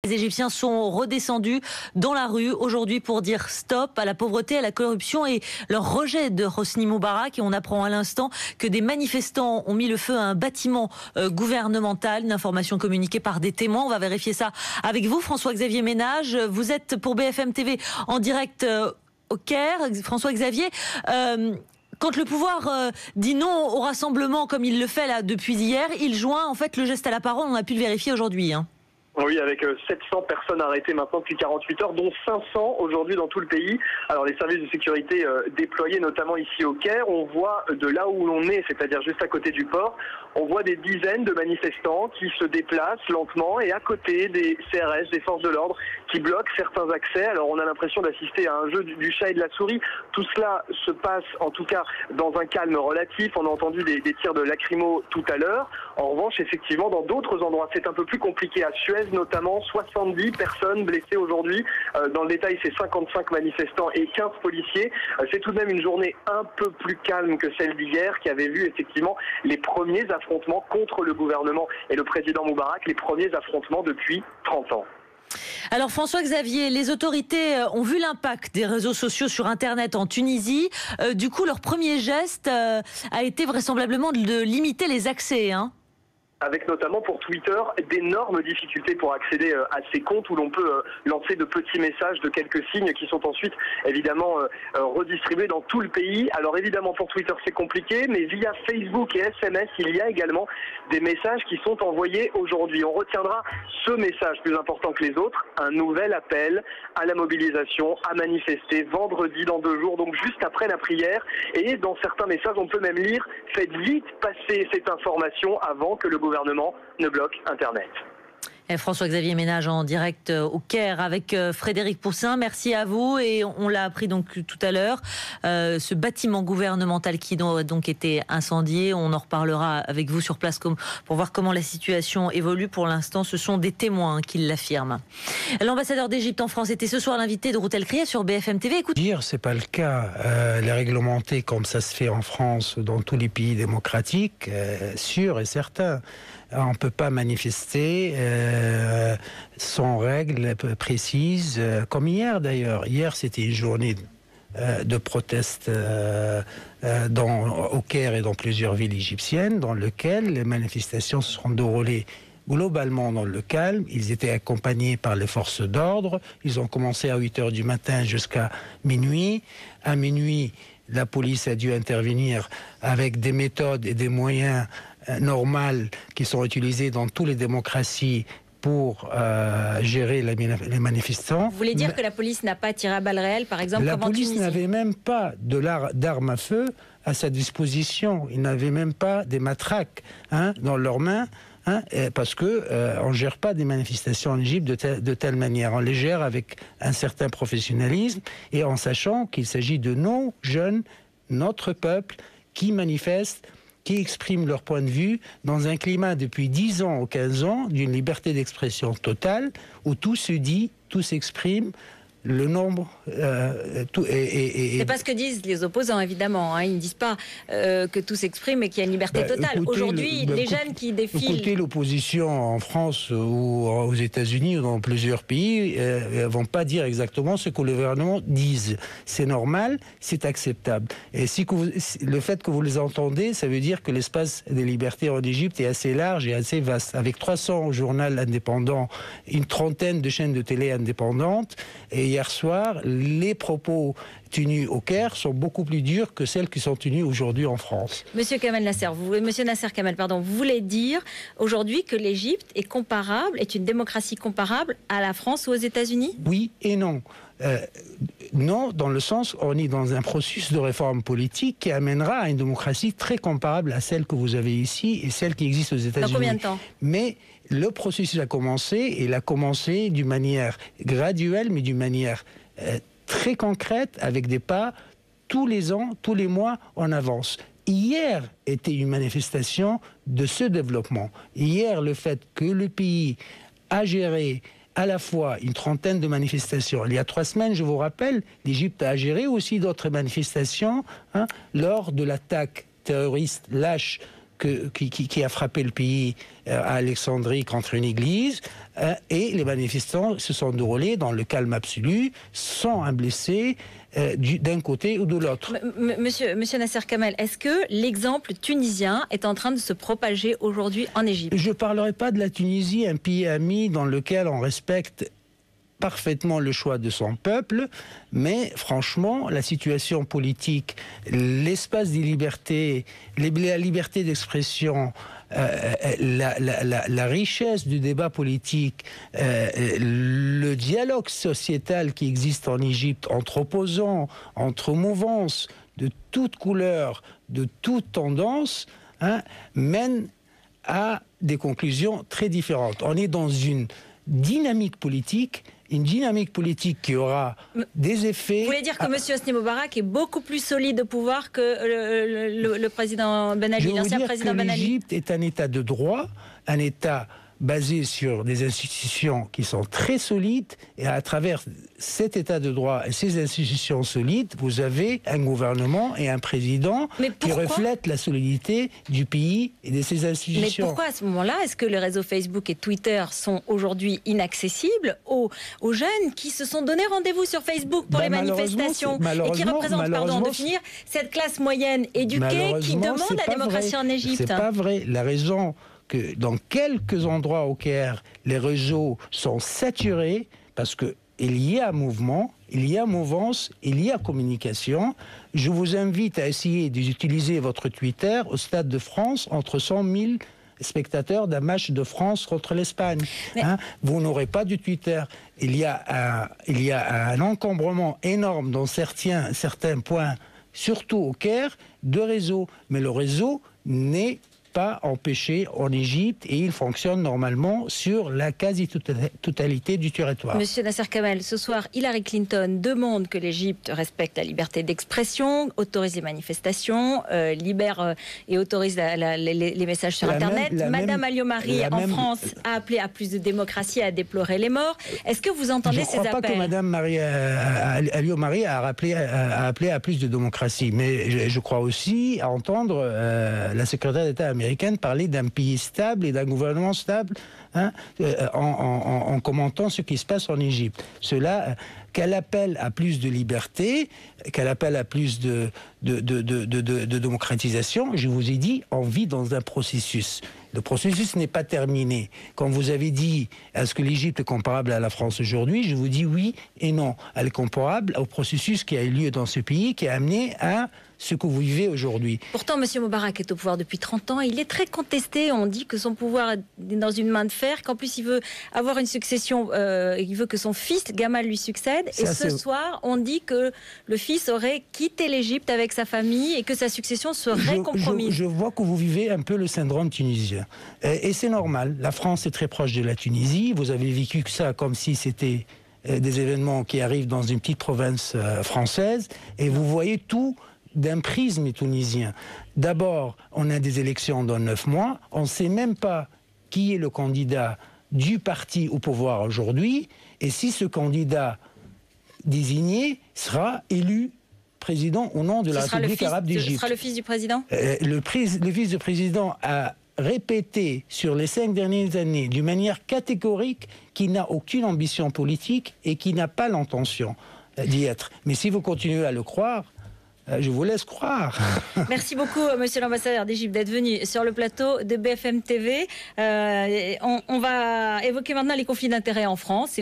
Les Égyptiens sont redescendus dans la rue aujourd'hui pour dire stop à la pauvreté, à la corruption et leur rejet de Hosni Moubarak. Et on apprend à l'instant que des manifestants ont mis le feu à un bâtiment gouvernemental. Une information communiquée par des témoins. On va vérifier ça avec vous, François-Xavier Ménage. Vous êtes pour BFM TV en direct au Caire. François-Xavier, quand le pouvoir dit non au rassemblement comme il le fait là depuis hier, il joint en fait le geste à la parole. On a pu le vérifier aujourd'hui. Oui, avec 700 personnes arrêtées maintenant depuis 48 heures, dont 500 aujourd'hui dans tout le pays. Alors les services de sécurité déployés notamment ici au Caire, on voit de là où l'on est, c'est-à-dire juste à côté du port, on voit des dizaines de manifestants qui se déplacent lentement et à côté des CRS, des forces de l'ordre, qui bloquent certains accès. Alors on a l'impression d'assister à un jeu du chat et de la souris. Tout cela se passe en tout cas dans un calme relatif. On a entendu des tirs de lacrymo tout à l'heure. En revanche, effectivement, dans d'autres endroits, c'est un peu plus compliqué. À Suez notamment, 70 personnes blessées aujourd'hui. Dans le détail, c'est 55 manifestants et 15 policiers. C'est tout de même une journée un peu plus calme que celle d'hier, qui avait vu effectivement les premiers affrontements contre le gouvernement et le président Moubarak, les premiers affrontements depuis 30 ans. Alors François-Xavier, les autorités ont vu l'impact des réseaux sociaux sur Internet en Tunisie. Du coup, leur premier geste a été vraisemblablement de limiter les accès, avec notamment pour Twitter d'énormes difficultés pour accéder à ces comptes où l'on peut lancer de petits messages de quelques signes qui sont ensuite évidemment redistribués dans tout le pays. Alors évidemment pour Twitter c'est compliqué, mais via Facebook et SMS il y a également des messages qui sont envoyés aujourd'hui. On retiendra ce message plus important que les autres, un nouvel appel à la mobilisation, à manifester vendredi dans 2 jours, donc juste après la prière. Et dans certains messages on peut même lire « Faites vite passer cette information avant que le gouvernement ne bloque Internet ». François-Xavier Ménage en direct au Caire avec Frédéric Poussin. Merci à vous. Et on l'a appris donc tout à l'heure, ce bâtiment gouvernemental qui a donc été incendié. On en reparlera avec vous sur place pour voir comment la situation évolue. Pour l'instant, ce sont des témoins qui l'affirment. L'ambassadeur d'Égypte en France était ce soir l'invité de Ruth El-Khria sur BFM TV. Écoute. C'est pas le cas. Les réglementer comme ça se fait en France, dans tous les pays démocratiques, sûr et certain. On ne peut pas manifester sans règles précises, comme hier d'ailleurs. Hier, c'était une journée de proteste au Caire et dans plusieurs villes égyptiennes, dans lequel les manifestations se sont déroulées globalement dans le calme. Ils étaient accompagnés par les forces d'ordre. Ils ont commencé à 8 heures du matin jusqu'à minuit. À minuit, la police a dû intervenir avec des méthodes et des moyens normales qui sont utilisés dans toutes les démocraties pour gérer les manifestants. Vous voulez dire que la police n'a pas tiré à balles réelles, par exemple, la comme en Tunisie? police n'avait même pas d'armes à feu à sa disposition. Ils n'avaient même pas des matraques dans leurs mains. Parce que on gère pas des manifestations en Égypte de telle manière. On les gère avec un certain professionnalisme et en sachant qu'il s'agit de nos jeunes, notre peuple, qui manifestent, qui expriment leur point de vue dans un climat depuis 10 ans ou 15 ans d'une liberté d'expression totale où tout se dit, tout s'exprime. Le nombre... C'est pas ce que disent les opposants, évidemment. Ils ne disent pas que tout s'exprime et qu'il y a une liberté totale. Aujourd'hui, les jeunes qui défilent... Écoutez, l'opposition en France ou aux États-Unis ou dans plusieurs pays ne vont pas dire exactement ce que le gouvernement dit. C'est normal, c'est acceptable. Et le fait que vous les entendez, ça veut dire que l'espace des libertés en Égypte est assez large et assez vaste. Avec 300 journaux indépendants, une trentaine de chaînes de télé indépendantes, et hier soir, les propos tenus au Caire sont beaucoup plus durs que celles qui sont tenues aujourd'hui en France. Monsieur Nasser Kamal, vous voulez dire aujourd'hui que l'Égypte est une démocratie comparable à la France ou aux États-Unis? Oui et non. Non, dans le sens, on est dans un processus de réforme politique qui amènera à une démocratie très comparable à celle que vous avez ici et celle qui existe aux États-Unis. Dans combien de temps? Mais le processus a commencé, et il a commencé d'une manière graduelle, mais d'une manière très concrète, avec des pas tous les ans, tous les mois en avance. Hier était une manifestation de ce développement. Hier, le fait que le pays a géré à la fois une trentaine de manifestations. Il y a 3 semaines, je vous rappelle, l'Égypte a géré aussi d'autres manifestations lors de l'attaque terroriste lâche qui a frappé le pays à Alexandrie contre une église, et les manifestants se sont déroulés dans le calme absolu, sans un blessé d'un côté ou de l'autre. Monsieur Nasser Kamel, est-ce que l'exemple tunisien est en train de se propager aujourd'hui en Égypte? Je ne parlerai pas de la Tunisie, un pays ami dans lequel on respecte parfaitement le choix de son peuple, mais franchement, la situation politique, l'espace des libertés, la liberté d'expression, la richesse du débat politique, le dialogue sociétal qui existe en Égypte entre opposants, entre mouvances de toute couleur, de toute tendance, mène à des conclusions très différentes. On est dans une dynamique politique qui aura des effets... Vous voulez dire que M. Hosni Moubarak est beaucoup plus solide au pouvoir que le président Ben Ali, l'ancien président Ben Ali? L'Égypte est un État de droit, un État basé sur des institutions qui sont très solides, et à travers cet État de droit et ces institutions solides, vous avez un gouvernement et un président qui reflètent la solidité du pays et de ses institutions. Mais pourquoi à ce moment-là, est-ce que les réseaux Facebook et Twitter sont aujourd'hui inaccessibles aux jeunes qui se sont donné rendez-vous sur Facebook pour les manifestations et qui représentent, pardon, en définir, cette classe moyenne éduquée qui demande la démocratie en Égypte? C'est pas vrai. La raison que dans quelques endroits au Caire, les réseaux sont saturés parce qu'il y a mouvement, il y a mouvance, il y a communication. Je vous invite à essayer d'utiliser votre Twitter au Stade de France, entre 100 000 spectateurs d'un match de France contre l'Espagne. Vous n'aurez pas du Twitter. Il y a un encombrement énorme dans certains points, surtout au Caire, de réseaux. Mais le réseau n'est pas empêché en Égypte et il fonctionne normalement sur la quasi-totalité du territoire. Monsieur Nasser Kamel, ce soir, Hillary Clinton demande que l'Égypte respecte la liberté d'expression, autorise les manifestations, libère et autorise les messages sur Internet. Madame Alliot-Marie, en France, a appelé à plus de démocratie et a déploré les morts. Est-ce que vous entendez ces appels? Je ne crois pas que Madame Alliot-Marie a appelé à plus de démocratie, mais je crois aussi à entendre la secrétaire d'État américaine parler d'un pays stable et d'un gouvernement stable en commentant ce qui se passe en Égypte. Qu'elle appelle à plus de liberté, qu'elle appelle à plus de démocratisation, je vous ai dit, on vit dans un processus. Le processus n'est pas terminé. Quand vous avez dit, est-ce que l'Égypte est comparable à la France aujourd'hui? Je vous dis oui et non. Elle est comparable au processus qui a eu lieu dans ce pays, qui a amené à ce que vous vivez aujourd'hui. Pourtant, M. Moubarak est au pouvoir depuis 30 ans. Il est très contesté. On dit que son pouvoir est dans une main de fer, qu'en plus il veut avoir une succession, il veut que son fils, Gamal, lui succède. Et ce soir, on dit que le fils aurait quitté l'Égypte avec sa famille et que sa succession serait compromise. Je vois que vous vivez un peu le syndrome tunisien. Et c'est normal. La France est très proche de la Tunisie. Vous avez vécu ça comme si c'était des événements qui arrivent dans une petite province française. Et vous voyez tout d'un prisme tunisien. D'abord, on a des élections dans 9 mois. On ne sait même pas qui est le candidat du parti au pouvoir aujourd'hui. Et si ce candidat désigné sera élu président au nom de la République arabe d'Égypte. Ce sera le fils du président? Le fils du président a répété sur les 5 dernières années d'une manière catégorique qu'il n'a aucune ambition politique et qu'il n'a pas l'intention d'y être. Mais si vous continuez à le croire, je vous laisse croire. Merci beaucoup, monsieur l'ambassadeur d'Égypte, d'être venu sur le plateau de BFM TV. On va évoquer maintenant les conflits d'intérêts en France.